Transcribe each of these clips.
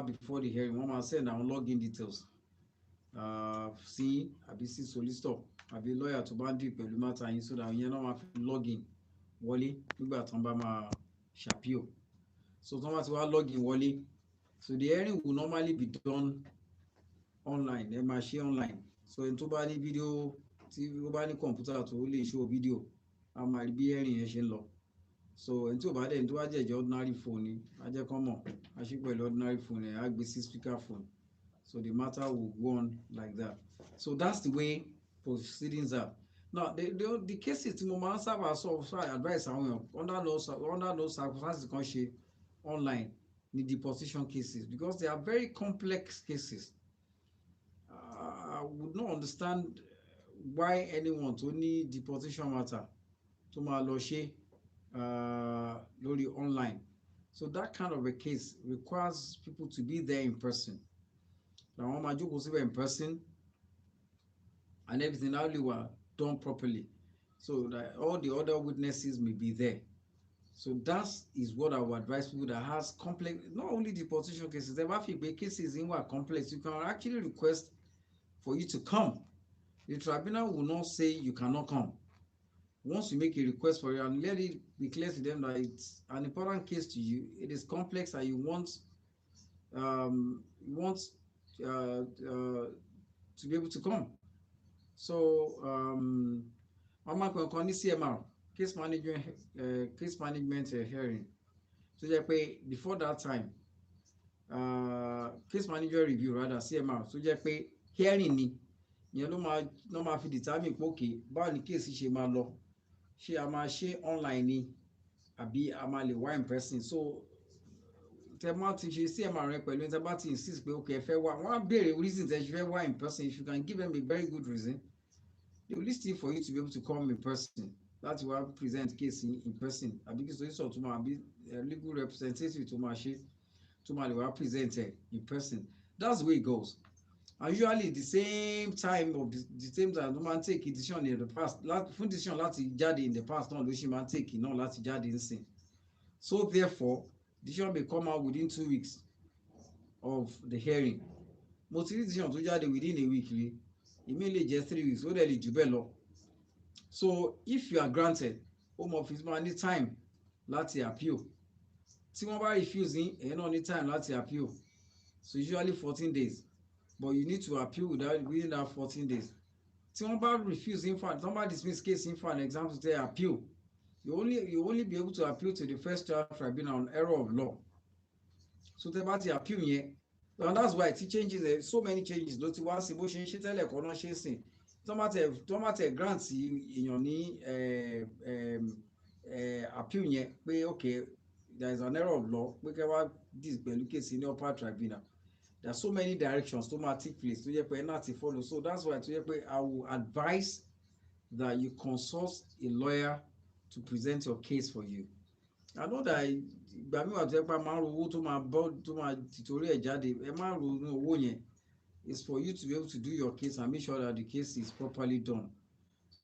hour before the hearing, one man send our login details. Sí àbí sí solicitor àbí lawyer tó bá ń dì pẹ̀lú matter yín so that ìyẹn náà máa fi login wọlé nígbà tán bá máa ṣàpíò. So tán bá ti wá login wọlé, so the hearing will normally be done online. Ẹ máa ṣe online. So ẹni tó bá ní fídíò, tí ó bá ní kọ̀ǹpútà tó lè show fídíò, a máa rí bí hearing yẹn ṣe ń lọ. So ẹni tí ò bá dẹ̀ ní tó bá jẹ̀jẹ̀ ordinary phone ni, a jẹ́ kán mọ̀, a ṣe pẹ̀lú ordinary phone ẹ̀, á gbé sí speaker phone. So the matter will go on like that. So that's the way proceedings are. Now, the cases tí mo máa ń sábà sọ advice àwọn èèyàn under no circumstances kan ṣe online ni deportation cases, because they are very complex cases. I would not understand why anyone tó ní deportation matter tó máa lọ ṣe lórí online. So that kind of a case requires people to be there in person. Àwọn máa jókòó síbẹ̀ in person, and everything only were done properly, so that all the other witnesses may be there. So that is what I would advise people that has complex, not only deportation cases, there are cases in what complex, you can actually request for you to come. The tribunal will not say you cannot come. Once you make a request for it and let it be clear to them that it's an important case to you, it is complex, and you want to be able to come. So I'm going to CMR, case management hearing. So before that time, case manager review rather, CMR. So hearing ni ìyẹn ló máa fi determine pé okay, báwo ni case ṣe máa lọ, ṣé a máa ṣe online ni àbí a máa lè wá in person. So tẹ máa ti ṣe CMR rẹ pẹ̀lú tẹ bá ti insist pé okay ẹ fẹ́ wá, wọ́n á béèrè reason tẹ ṣe fẹ́ wá in person. If you can give them a very good reason, they will list it for you to be able to come in person. Láti wá present case in person, àbí kí solicitor tó máa, àbí legal representative tó máa ṣe tó máa lè wá present in person. That's the way it goes. And usually the same time no man take a decision in the past, fún decision láti jáde in the past náà ló ṣe máa take náà láti jáde nsìn. So therefore decision may come out within 2 weeks of the hearing. Mo ti rí decision tó jáde within a week rí, ìmí lè jẹ́ 3 weeks, ó dẹ̀ lè jù bẹ́ẹ̀ lọ. So if you are granted, home office máa ní time láti appeal. Tí wọ́n bá refuse yín, ẹ̀yin náà ní time láti appeal. So usually 14 days. But you need to appeal within that 14 days. Tí wọ́n bá refuse yín for, tí wọ́n bá dismiss case yín for an example, they appeal. You only be able to appeal to the first trial tribunal on error of law. So tẹ́ bá ti appeal yẹn, and that's why it changes, so many changes ló ti wá sí bó ṣe ń ṣe tẹ́lẹ̀ kọ́ náà ṣe sìn. Tí wọ́n bá tẹ̀ grant èèyàn ní appeal yẹn pé okay, there is an error of law, pé kẹ́ wá dis pẹ̀lú case ní upper tribunal. There are so many directions to take place to follow. So that's why I will advise that you consult a lawyer to present your case for you. I know that it's for you to be able to do your case and make sure that the case is properly done.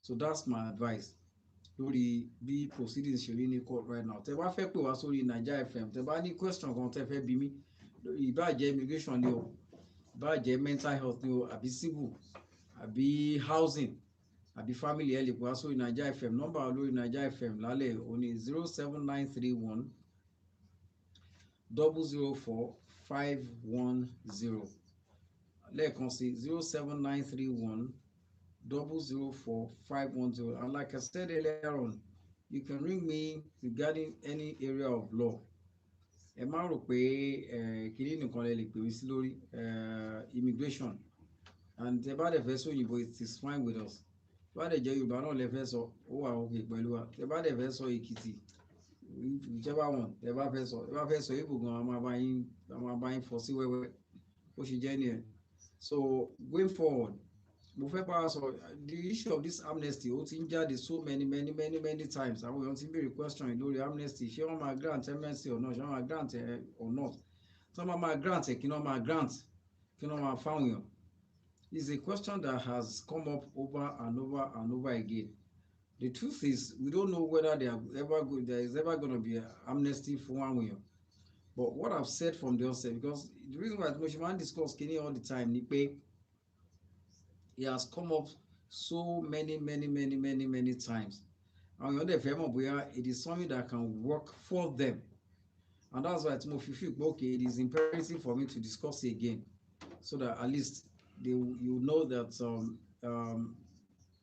So that's my advice. Lórí bí proceedings ṣe rí ní court right now. Tẹ́ bá fẹ́ pè wá sórí Naija FM, tẹ́ bá ní question kan tẹ́ fẹ́ bí mi, ìbáàjẹ́ immigration ni o, ìbáàjẹ́ mental health ni o, àbí civil, àbí housing, àbí family, ẹ lè pè wá sórí Naija FM. Nọ́mbà lórí Naija FM lálẹ́ òní 07931 004 510. Lẹ́ẹ̀kan sí 07931 004 510. And like I said earlier on, you can ring me regarding any area of law. Ẹ má rò pé kìíní nìkan lè pè mí sí lórí immigration, and tẹ́ bá dẹ̀ fẹ́ sọ òyìnbó, it is fine with us. Tẹ́ bá dẹ̀ jẹ́ Yorùbá náà lè fẹ́ sọ, ó wà okay pẹ̀lú wa. Tẹ́ bá dẹ̀ fẹ́ sọ Èkìtì, whichever one tẹ́ bá fẹ́ sọ Ìgbò gan, a máa bá yín fọ́ sí wẹ́wẹ́, ó ṣe jẹ́ nìyẹn. So going forward, mo fẹ́ bá wa sọ the issue of this amnesty, ó ti ń jáde so many times. Àwọn èèyàn ti ń béèrè question lórí amnesty, ṣé wọ́n máa grant amnesty or not, ṣé wọ́n máa grant or not. Tí wọ́n máa grant kí wọ́n máa grant, kí wọ́n máa fáwọn èèyàn. It's a question that has come up over and over again. The truth is, we don't know whether there is ever going to be an amnesty for one way. But what I've said from the outset, because the reason why Moshman discuss Kenny all the time, ni pé he has come up so many times. And the dẹ̀ it is something that can work for them. And that's why mo fi feel okay, it is imperative for me to discuss it again, so that at least you know that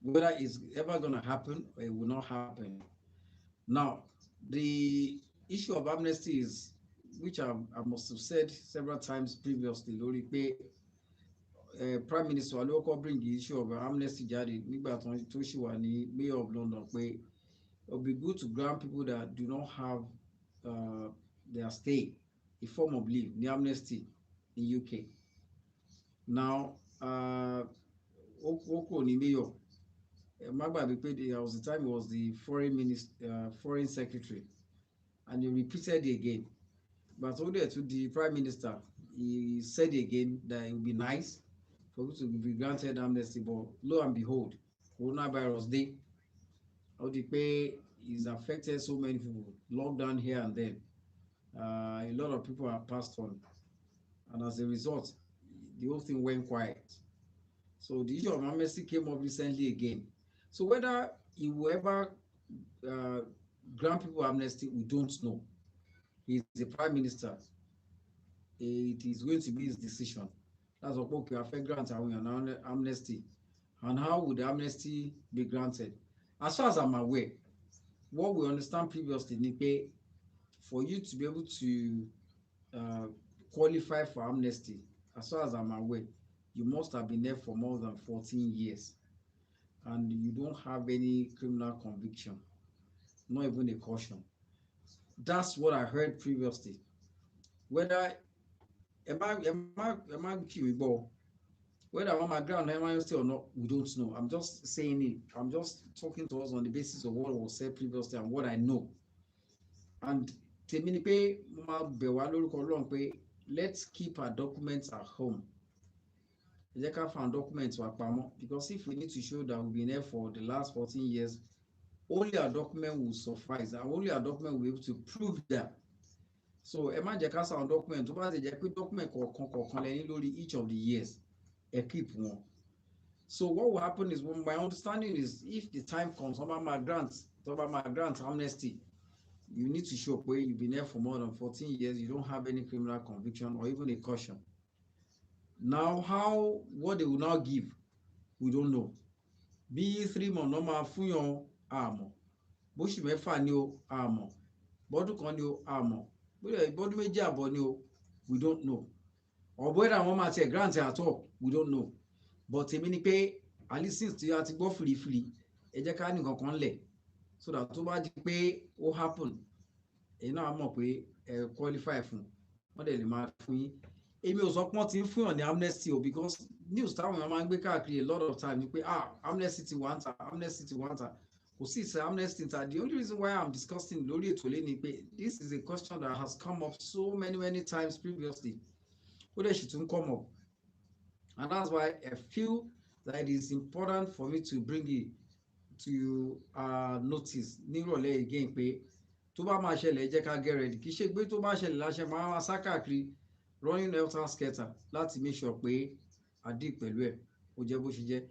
whether it's ever going to happen or it will not happen. Now, the issue of amnesty is, which I must have said several times previously, lórí pé Prime Minister wa ló bring the issue of amnesty jáde nígbà tó ṣì wà ní Mayor of London, pé it would be good to grant people that do not have their stay a form of leave, the amnesty in UK. Now, Oko ni Mayor. There was the time he was the foreign secretary, and he repeated it again. But only to the Prime Minister, he said again that it would be nice for people to be granted amnesty. But lo and behold, coronavirus day, how the pay is affected so many people, lockdown here and there. A lot of people are passed on, and as a result, the whole thing went quiet. So the issue of amnesty came up recently again. So whether he will ever grant people amnesty, we don't know. He's the Prime Minister. It is going to be his decision. That's what okay, I grant an amnesty. And how would the amnesty be granted? As far as I'm aware, what we understand previously, Nipe, for you to be able to qualify for amnesty, as far as I'm aware, you must have been there for more than 14 years. And you don't have any criminal conviction, not even a caution. That's what I heard previously. Whether whether I'm a ground amnesty or not, we don't know. I'm just saying it. I'm just talking to us on the basis of what was said previously and what I know. And let's keep our documents at home. Documents because if we need to show that we've been there for the last 14 years, only our document will suffice, and only our document will be able to prove that. So imagine our document, document each of the years, keep one. So what will happen is, my understanding is, if the time comes, my grant amnesty, you need to show where you've been there for more than 14 years, you don't have any criminal conviction or even a caution. Now, what they will now give, we don't know. Be 3 months normal fún yan àmọ́, bó ṣì mẹ́fà ni o àmọ́, bọ́dún kan ni o àmọ́, bọ́dún méjì àbọ̀ ni o, we don't know. Or whether wọ́n máa tiẹ̀ grant at all, we don't know. But èmi ni pé at least since tí a ti gbọ́ fìrìfìrì, ẹ jẹ́ ká ní nǹkan kan lẹ̀, so that tó bá di pé ó happen, èyí náà mọ̀ pé ẹ qualify fún, wọ́n dẹ̀ lè máa fún yín. Èmi ò sọ pé wọ́n ti ń fún yàn ní amnesty o, because news táwọn èèyàn máa ń gbé káàkiri a lot of time ni pé amnesty ti wà ń ta, amnesty ti wà ń ta. Kò sí ìṣe amnesty ta. The only reason why I'm discussing lórí ètò lé ni pé this is a question that has come up so many times previously. Ó dẹ̀ ṣì tún come up, and that's why I feel that it is important for me to bring it to notice nírọ̀lẹ́ again pé tó bá máa ṣẹlẹ̀ ẹ jẹ́ ká get ready. Kì í ṣe pé tó bá ṣẹlẹ̀ láṣẹ máa sá káàkiri running helter skelter láti make sure pé àdí pẹ̀lú ẹ̀ ó jẹ́ bó ṣe jẹ́.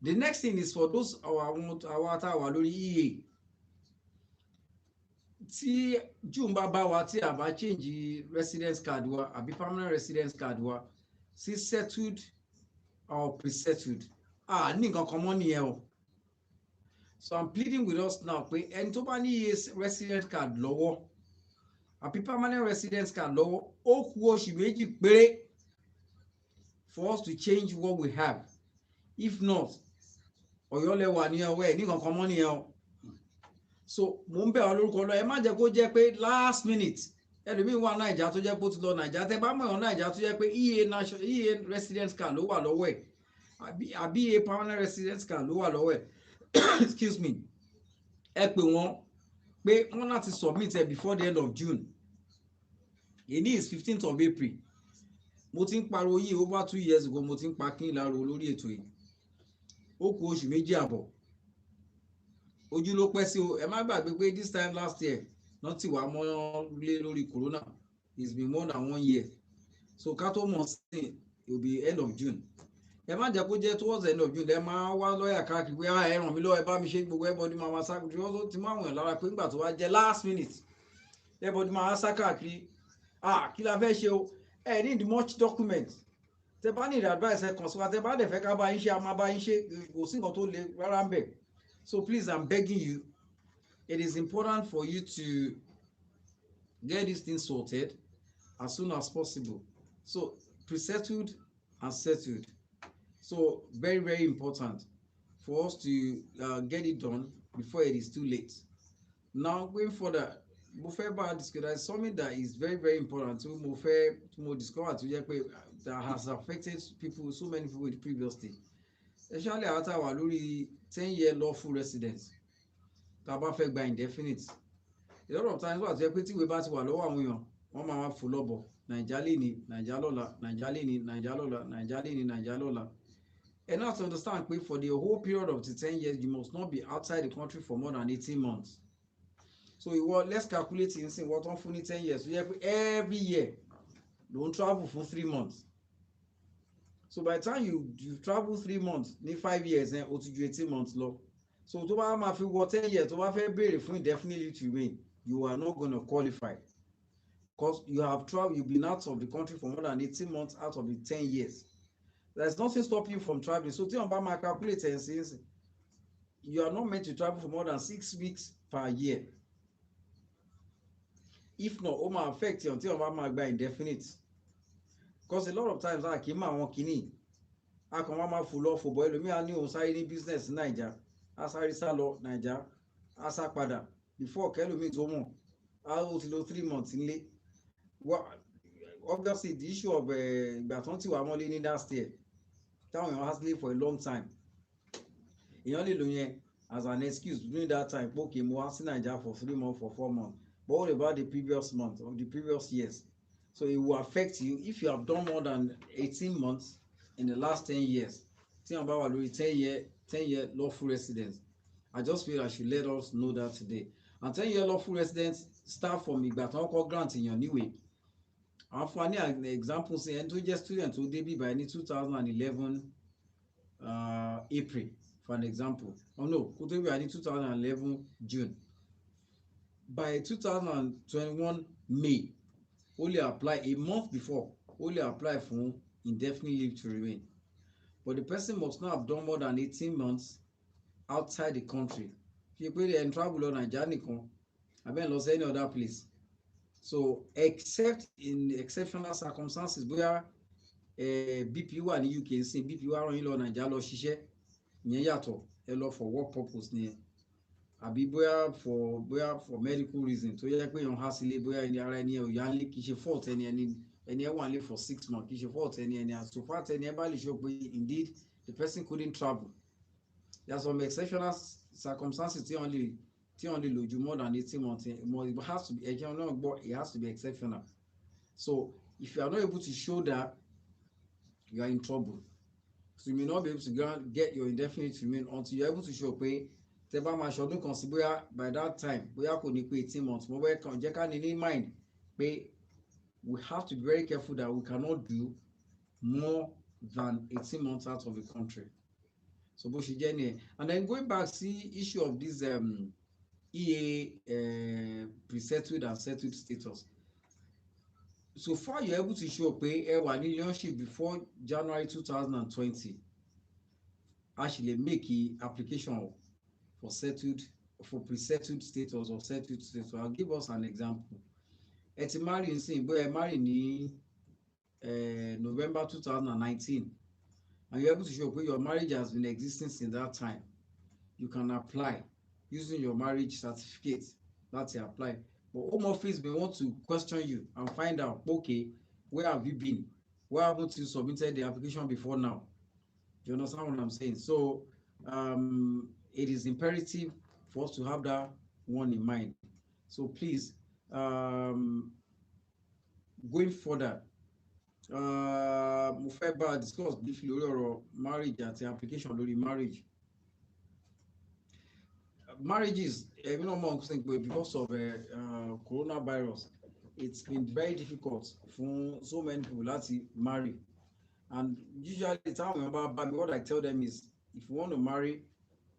The next thing is for those àwọn tá wà lórí EA, tí June bá wa tí a bá change residence card wa àbí permanent residence card wa sí settled or pre-settled, ní nǹkan kan mọ́ nìyẹn o. So I'm pleading with us now pé ẹni tó bá ní EA residence card lọ́wọ́ àbí permanent residence card lọ́wọ́, ó kù oṣù méjì péré for us to change what we have. If not, Ọ̀yọ́ lẹ wà ní ọwọ́ ẹ̀ ní kankan mọ́ nìyẹn o. So mo ń bẹ̀ wá lórúkọ lọ, ẹ má jẹ́ kó jẹ́ pé last minute ẹlòmíì wà Naija tó jẹ́ pé ó ti lọ Naija. Tẹ́ bá mọ̀ ọ́ Naija tó jẹ́ pé EA residence card ló wà lọ́wọ́ ẹ̀ àbí EA permanent residence card ló wà lọ́wọ́ ẹ̀ excuse me, ẹ pè wọ́n pé wọ́n láti submit ẹ before the end of June. Èní is 15th of April. Mo ti ń pariwo yìí over 2 years ago, mo ti ń pa kí n láro lórí ètò yìí. Ó kù oṣù méjì àbọ̀, ojú ló pẹ́ sí o. Ẹ má gbàgbé pé this time last year náà ti wà mọ́ lé lórí corona, it's been more than 1 year. So ká tó mọ̀ sí it will be end of June. Ẹ má jẹ́ kó jẹ́ towards the end of June ẹ máa wá lọ́ọ̀yà káàkiri pé ẹ ràn mí lọ́wọ́ ẹ bá mi ṣe gbogbo everybody máa wá sá kiri ó ti máa wọ̀nyàn lára pé nígbà tó wá jẹ́ last minute everybody máa wá sá káàkiri kí la fẹ́ ṣe o ẹ need much document tẹ bá need advice ẹ kàn sí wa tẹ bá dẹ̀ fẹ́ ká bá yín ṣe a máa bá yín ṣe kò sí nǹkan tó le rárá ń bẹ̀. So please I'm begging you, it is important for you to get this thing sorted as soon as possible. So pre-settled and settled. So very, very important for us to get it done before it is too late. Now going further, mo fẹ́ bá discuss there is something that is very, very important mo discover tó jẹ́ pé that has affected people, so many people previously, especially àwọn tá a wà lórí 10-year lawful residence tá a bá fẹ́ gba indefinite. A lot of times wà tó jẹ́ pé tíwèé bá ti wà lọ́wọ́ àwọn èèyàn wọ́n máa wá fò lọ́bọ̀ Naija lénìí, Naija lọ́la, Naija lénìí, Naija lọ́la, Naija lénìí, Naija lọ́la. And now to understand, for the whole period of the 10 years, you must not be outside the country for more than 18 months. So let's calculate in saying what on for 10 years. So every year, don't travel for 3 months. So by the time you travel 3 months, need 5 years, then or to 18 months low. So to buy my 10 years, to buy very for indefinitely to remain, you are not going to qualify. Because you have traveled, you've been out of the country for more than 18 months out of the 10 years. There's nothing stopping you from traveling. So till my calculator and says you are not meant to travel for more than 6 weeks per year. If not, it might affect you until my by indefinite. Because a lot of times I came out one kini. I come out full off for boy. Me I knew on business in Niger. As I salo Niger. As I pada. Before Kelo means home. I was 3 months in late. Well, obviously the issue of Batonti were only in that state. Town has lived for a long time. He only loan as an excuse during that time. Okay, more in Nigeria for 3 months, for 4 months. But what about the previous month or the previous years? So it will affect you if you have done more than 18 months in the last 10 years. Think about 10-year lawful residence. I just feel I should let us know that today. And 10-year lawful residence start from Igbaton grant in your new way. And for an example, say and to just student to be by 2011 April, for an example. Oh no, could be 2011 June. By 2021 May, only apply a month before, only apply for indefinite leave to remain. But the person must not have done more than 18 months outside the country. If you put it in travel on Nigeria, I mean lost any other place. So except in exceptional circumstances where BP wà ní UK sí BP wà rán yín lọ Naija lọ ṣiṣẹ́ ìyẹn yàtọ̀ ẹ lọ for work purpose ni àbí bóyá for medical reason tó yẹ pé èèyàn há sílé bóyá ẹni ara ẹni ẹ ò yá lé kì í ṣe fault ẹni ẹ wà lé for 6 months kì í ṣe fault ẹni so far ẹni ẹ bá lè show pé indeed the person couldn't travel. There are some exceptional circumstances tí wọ́n lè lò ju more than 18 months. It has to be it has to be exceptional. So if you are not able to show that, you are in trouble. So you may not be able to get your indefinite to remain until you are able to show pé tẹ́ bá máa ṣọdún kan sí bóyá by that time bóyá kò ní pé 18 months mo bẹ́ẹ̀ kàn jẹ́ ká ní ní mind pé we have to be very careful that we cannot do more than 18 months out of the country. So bó ṣe jẹ́ nìyẹn. And then going back see issue of this EA pre-settled and settled status. So far you're able to show pé ẹ wà ní relationship before January 2020. Actually make an application for pre-settled status or settled status. I'll give us an example. Ẹ ti marry nsìn bóyá ẹ marry ní November 2019 and you're able to show pé your marriage has been existing since that time. You can apply using your marriage certificate. That's your apply. But Home Office may want to question you and find out, okay, where have you been? Why haven't you submitted the application before now? Do you understand what I'm saying? So it is imperative for us to have that one in mind. So please, going further, mo fẹ́ bá discuss briefly lórí ọ̀rọ̀ marriage àti application lórí marriage. Marriages, you know, because of coronavirus, it's been very difficult for so many people to marry. And usually the time about what I tell them is, if you want to marry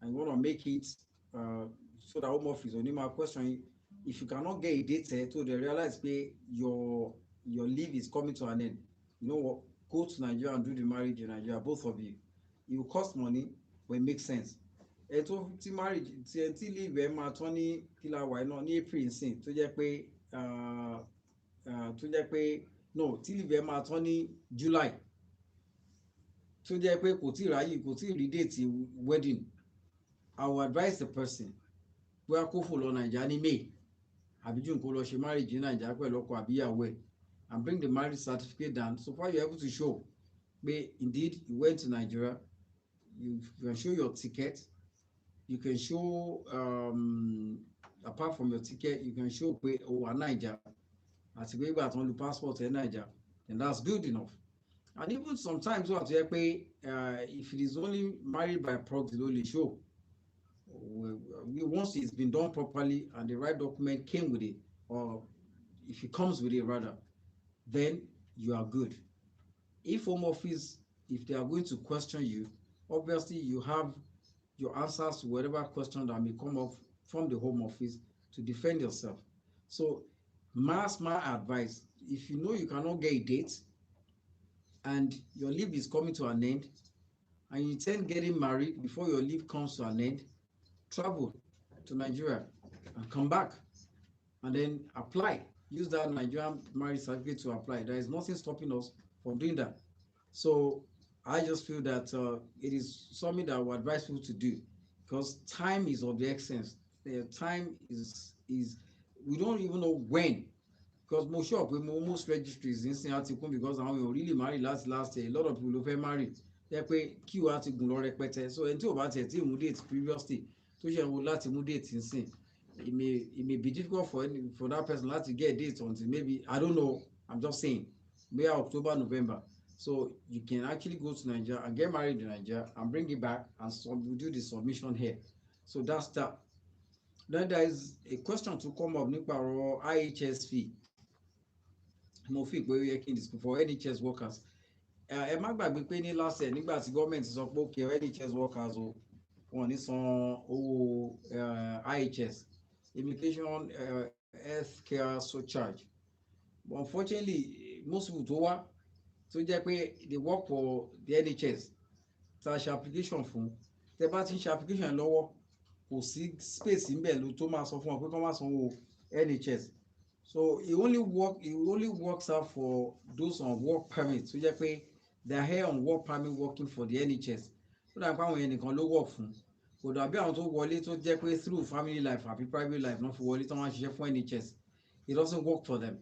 and you want to make it, uh, so that home office only my question, if you cannot get a date to they realize pay your leave is coming to an end, you know what, go to Nigeria and do the marriage in Nigeria, both of you. It will cost money, but it makes sense. ẹ tó tí marriage tí ẹ tí leave ẹ máa tán ní kíláwà náà ní April nsìn tó jẹ́ pé no tí leave ẹ máa tán ní July tó jẹ́ pé kò tí ráyè kò tí rí date wedding. I will advise the person bóyá kó fò lọ Nàìjíríà ní May àbí June kó lọ ṣe marriage ní Nàìjíríà pẹ̀lú ọkọ àbíyàwó ẹ̀, and bring the marriage certificate down so far you're able to show pé indeed you went to Nigeria. You can show your ticket, you can show apart from your ticket you can show pé o wà Naija àti pé ìgbà tó ń lo passport ẹ̀ Naija, and that's good enough. And even sometimes wà tó yẹ pé if it is only married by proxy ló lè show, once it's been done properly and the right document came with it, or if it comes with it rather, then you are good. If home office, if they are going to question you, obviously you have your answers to whatever question that may come up from the home office to defend yourself. So my advice, if you know you cannot get a date and your leave is coming to an end and you intend getting married before your leave comes to an end, travel to Nigeria and come back and then apply. Use that Nigerian marriage certificate to apply. There is nothing stopping us from doing that. So I just feel that it is something that I would advise people to do, because time is of the essence. The time is we don't even know when, because most sure we most registries in Sinatikum because I really married last year. A lot of people have married. They pay queue at Gulore. So until about a team date previously, so you will let him date in sin. It may be difficult for that person to get a date until maybe, I don't know, I'm just saying, maybe October, November. So you can actually go to Nigeria and get married in Nigeria and bring it back and we do the submission here. So that's that. Then there is a question to come up nípa ọ̀rọ̀ IHS fee. Mo fi pé ó yẹ kí n discuss for NHS workers. Ẹ má gbàgbé pé ní last year nígbà tí gọ́ọ̀mẹ̀ntì sọ pé okay NHS workers o wọn ní san owó IHS, immigration health care surcharge. But unfortunately most people tó wá tó jẹ́ pé they work for the NHS tá a ṣe application fún, tẹ́ bá ti ń ṣe application lọ́wọ́ kò sí space níbẹ̀ ló tó máa sọ fún wọn pé kí wọ́n má sanwó NHS. So it only works out for those on work permit tó jẹ́ pé they are here on work permit working for the NHS. Ó dàbí pé àwọn yẹn nìkan ló work fún, kò dàbí àwọn tó wọlé tó jẹ́ pé through family life àbí private life náà fi wọlé tó wọ́n á ṣiṣẹ́ fún NHS. It doesn't work for them.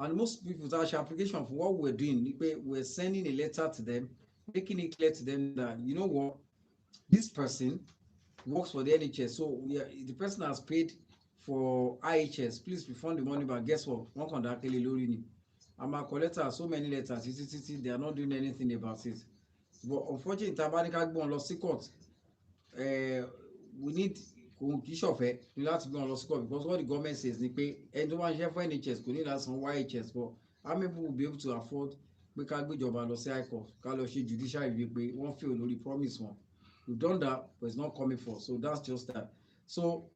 And most people that application for what we're doing, we're sending a letter to them, making it clear to them that, you know what, this person works for the NHS. So the person has paid for IHS. Please refund the money, but guess what? One contact lórí. I'm a collector, so many letters, they are not doing anything about it. But unfortunately, Tabanika go on lost court. We need kìí ní láti gbé wọn lọ sí court, because what the government says ni pé ẹni tó máa ń ṣe fún NHS kò ní láti san IHS, but how many people will be able to afford pé ká gbéjọba lọ sí high court ká lọ ṣe judicial review pé wọ́n fail lórí promise wọn. We've done that, but it's not coming for, so that's just that. So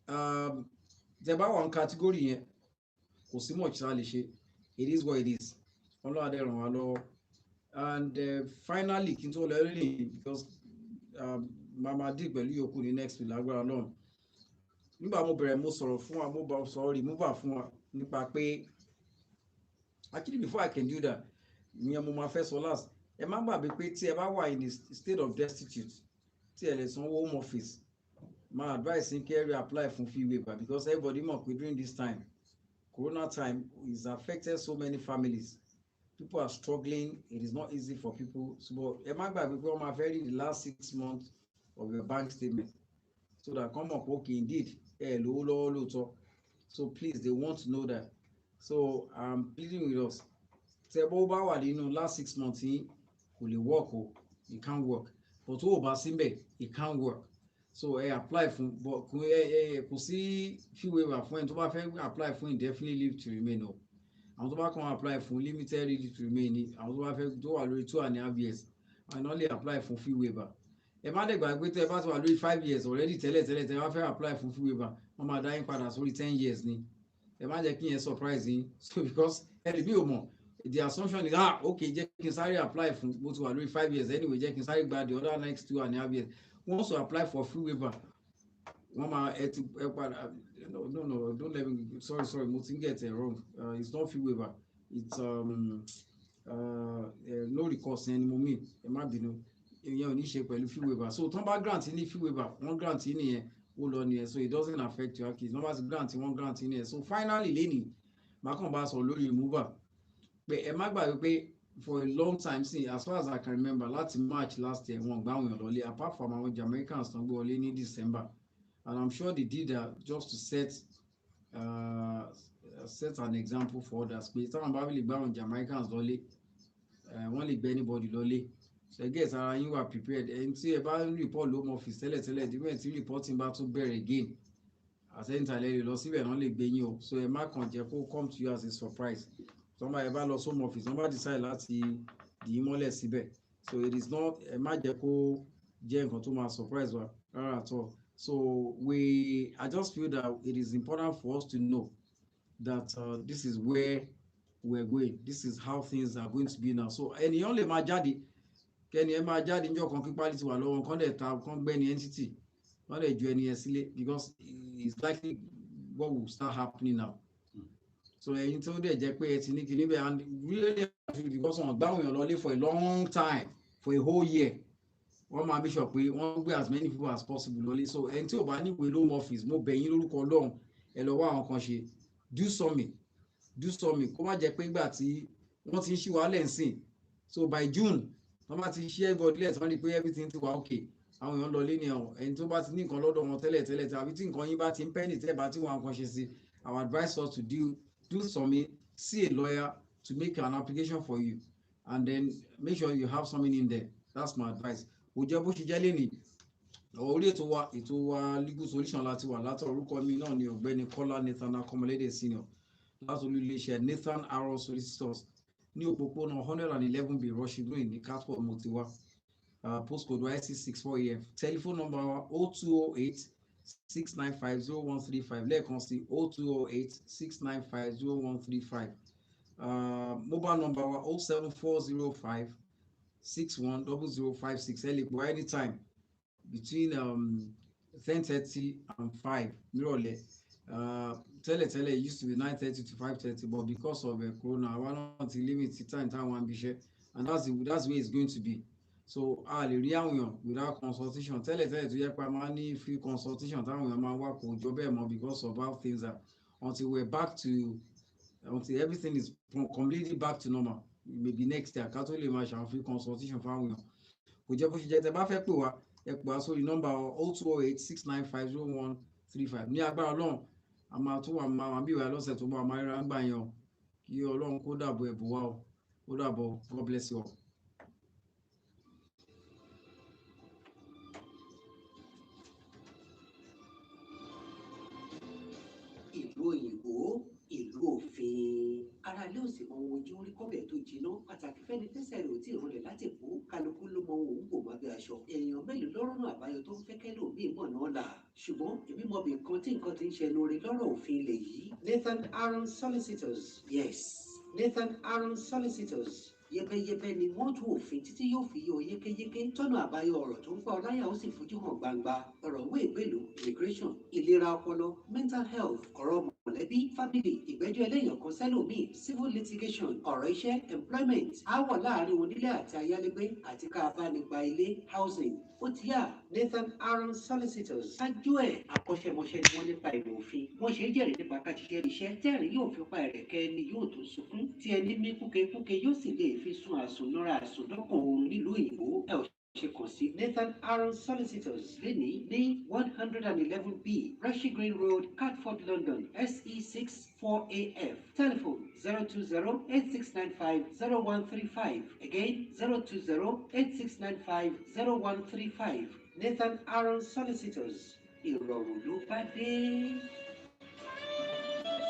tẹ́ bá wà ní category yẹn kò sí much tá a lè ṣe, it is what it is. Ọlọ́run á dẹ̀ ràn wá lọ́wọ́. And finally kí n tó lọ rí, because mama dì pẹ̀lú yòókù ní next week lágbára náà. Nígbà mo bẹ̀rẹ̀ mo sọ̀rọ̀ fún wa, mo bá sọ̀rọ̀ remover fún wa nípa pé actually before I can do that ìyẹn mo máa fẹ́ sọ last. Ẹ má gbàgbé pé tí ẹ bá wà in a state of destitute tí ẹ lè san home office, my advice in kẹ́ apply fún fee waiver, because everybody mọ̀ pé during this time corona time is affected so many families. People are struggling. It is not easy for people. So, but ẹ má gbàgbé pé wọ́n máa fẹ́ rí the last 6 months of your bank statement, so that come up okay indeed lówó lọ́wọ́ lóòótọ́. So please, they want to know that. So I'm pleading with us. Tẹ́ bó bá wà nínú last 6 months yìí kò lè work o, it can't work. But tó o bá síbẹ̀, it can't work. so ẹ apply fún but kò sí fee waiver fún ẹni tó bá fẹ́ apply fún indefinite leave to remain o. Àwọn tó bá kàn apply fún limited leave to remain ni àwọn tó bá fẹ́ tó wà lórí 2.5 years and only apply fún fee waiver. Ẹ má dẹ̀ gbàgbé tẹ́ ẹ bá ti wà lórí 5 years already tẹ́lẹ̀ tẹ́lẹ̀ tẹ́ ẹ bá fẹ́ apply fún fee waiver wọ́n máa dá yín padà sórí 10 years ni. Ẹ má jẹ́ kí yẹn surprise yín so because ẹlòmíì ò mọ̀ the assumption is okay jẹ́ kí n sáré apply fún mo ti wà lórí 5 years anyway jẹ́ kí n sáré gba the other next 2.5 years. Once you apply for free waiver wọ́n máa ẹ padà no don't let me sorry mo ti get it wrong it's not free waiver it's no recourse yẹn ni mo mean ẹ má bínú ìyẹn ò ní ṣe pẹ̀lú free waiver so tán bá grant ní free waiver wọ́n grant nìyẹn ó lọ nìyẹn so it doesn't affect your case wọ́n bá ti grant wọ́n grant nìyẹn so finally lẹ́nìí màá kàn bá sọ lórí removal pé ẹ má gbàgbé pé for a long time since as far as I can remember láti March last year wọ́n gbà wọ́n lọlé apart from àwọn Jamaicans tán gbé wọlé ní December and I'm sure they did that just to set an example for others pé táwọn bá lè gbà àwọn Jamaicans lọlé wọ́n lè gbé anybody lọlé so get ara yín wà prepared ẹni tí ẹ bá ń report ló mọ ọ́fíìsì tẹ́lẹ̀tẹ́lẹ̀ dípẹ́ tí reporting bá tún bẹ̀rẹ̀ again àtẹ̀yìntàlẹ́ lè lọ síbẹ̀ náà lè gbé yín o so ẹ má kàn jẹ́ kó come to you as a surprise tọ́ba ẹ bá lọ home office wọ́n bá decide láti dì í mọ́lẹ̀ síbẹ̀ so it is not ẹ má jẹ́ kó jẹ́ nǹkan tó máa surprise wa rárá at all so I just feel that it is important for us to know that this is where we're going this is how things are going to be now so ènìyàn lè máa jáde kẹ́ni ẹ máa jáde níjọ́ kan kí pálí ti wà lọ́wọ́ kán dẹ̀ ta kán gbẹ́ni entity wọ́n dẹ̀ ju ẹni yẹn sílé because it's likely what will start happening now so ẹ̀yin tó dẹ̀ jẹ́ pé ẹ ti ní kíní bẹ́ẹ̀ and really because wọ́n gbá àwọn èèyàn lọlé for a long time for a whole year wọ́n máa make sure pé wọ́n gbé as many people as possible lọlé so ẹni tí ò bá níwèé home office mo bẹ̀ yín lórúkọ Ọlọ́run ẹ lọ wá àwọn kan ṣe do something kó má jẹ́ pé ìgbà tí wọ́n ti ń ṣí wa lẹ́ǹsìn so by June wọ́n bá ti ṣí everybody lẹ̀ tí wọ́n rí pé everything ti wà okay àwọn èèyàn lọlé ni ẹ̀wọ̀n ẹni tó bá ti ní nǹkan lọ́dọ̀ wọn tẹ́lẹ̀ tàbí tí nǹkan yín bá ti ń pẹ́ẹ́nì tẹ́ bá tí wọ́n nǹkan ṣe sí I would advise us to do something see a lawyer to make an application for you and then make sure you have something in there that's my advice kò jẹ́ bó ṣe jẹ́ lẹ́nìí orí ètò wa legal solution láti wà látọ̀ orúkọ mi náà ni ọ̀gbẹ́ni Kọ́lá Nathan Akomolede senior láti olú iléeṣẹ́ Nathan Aaron solicitors ní òpópónà 111B Rushing Green ní Catford mo ti wá postcode YC64AF telephone number wa 0208-695-0135 lẹ́ẹ̀kan sí 0208-695-0135 mobile number wa 07405-610056 ẹ lè pè wá anytime between 10:30 and 5 nírọ̀lẹ́ tẹ́lẹ̀tẹ́lẹ̀ it used to be 9:30 to 5:30 but because of corona àwa náà ti limit time táwọn àbíṣẹ́ and that's the way it's going to be so a lè rí àwọn èèyàn without consultation tẹ́lẹ̀tẹ́lẹ̀ tó yẹ pé a máa ní free consultation táwọn èèyàn máa wá kò jọ bẹ́ẹ̀ mọ́ because of how things are until everything is completely back to normal maybe next year ká tó lè máa ṣàwọn free consultation fáwọn èèyàn kò jẹ́ bó ṣe jẹ́ tẹ́ bá fẹ́ pè wá ẹ pè wá sórí nọ́mbà 0208-695-0135 ní agbára Ọlọ́run a máa tún wà máa bí ìwà lọ́sẹ̀ tó bá máa ríra ń gbà yẹn kí Ọlọ́run kó dàbọ̀ ẹ̀bùn wa o ó dàbọ̀ God bless you all. ìlú òyìnbó ìlú òfin aráalé òsì mọ ohun ojú orí kọ́bẹ̀ tó jiná pàtàkì fẹ́ni tẹ́sẹ̀ rẹ̀ ò tí ì rọlẹ̀ láti kú kálukú ló mọ òun kò má bí aṣọ èèyàn mélòó lọ́rùn àbáyọ tó ń fẹ́ kẹ́lò míì mọ̀ náà là ṣùgbọ́n èmi mọ bí nǹkan tí nǹkan ti ń ṣẹnu orin lọ́rọ̀ òfin ilẹ̀ yìí Nathan Aaron Solicitors yes Nathan Aaron Solicitors yẹpẹyẹpẹ ni wọ́n tú òfin títí yóò fi yọ yékéyéké tọ́nà àbáyọ ọ̀rọ̀ tó ń pa ọláyà ó sì fojú hàn gbangba ọ̀rọ̀ owó ìgbélú immigration ìlera ọpọlọ mental health ọ̀rọ̀ mọ̀lẹ́bí family ìgbẹ́jọ́ ẹlẹ́yàn kan sẹ́lòmíì civil litigation ọ̀rọ̀ iṣẹ́ employment aáwọ̀ láàrin onílé àti ayálégbé àti ká bá ní gba ilé housing ó ti yá Nathan Aaron Solicitors ṣáájú ẹ̀ akọ́ṣẹ́mọṣẹ́ ni wọ́n nípa ìmọ̀ òfin wọ́n ṣe é jẹ́rìí nípa káṣíṣẹ́ iṣẹ́ tẹ́rìn yóò fi pa ẹ̀rẹ̀kẹ́ ni yóò tó sunkún tí ẹni mí kúkekúke yóò sì lè fi sun àsùnnára àsùndọ́kàn oorun nílùú òyìnbó ẹ ò ṣe kàn sí Nathan Aaron Solicitors lénìí ní 111B Rushing Green Road Catford London SE64AF telephone 020-8695-0135 again 020-8695-0135 Nathan Aaron Solicitors ìrọ̀rùn ló bá dé.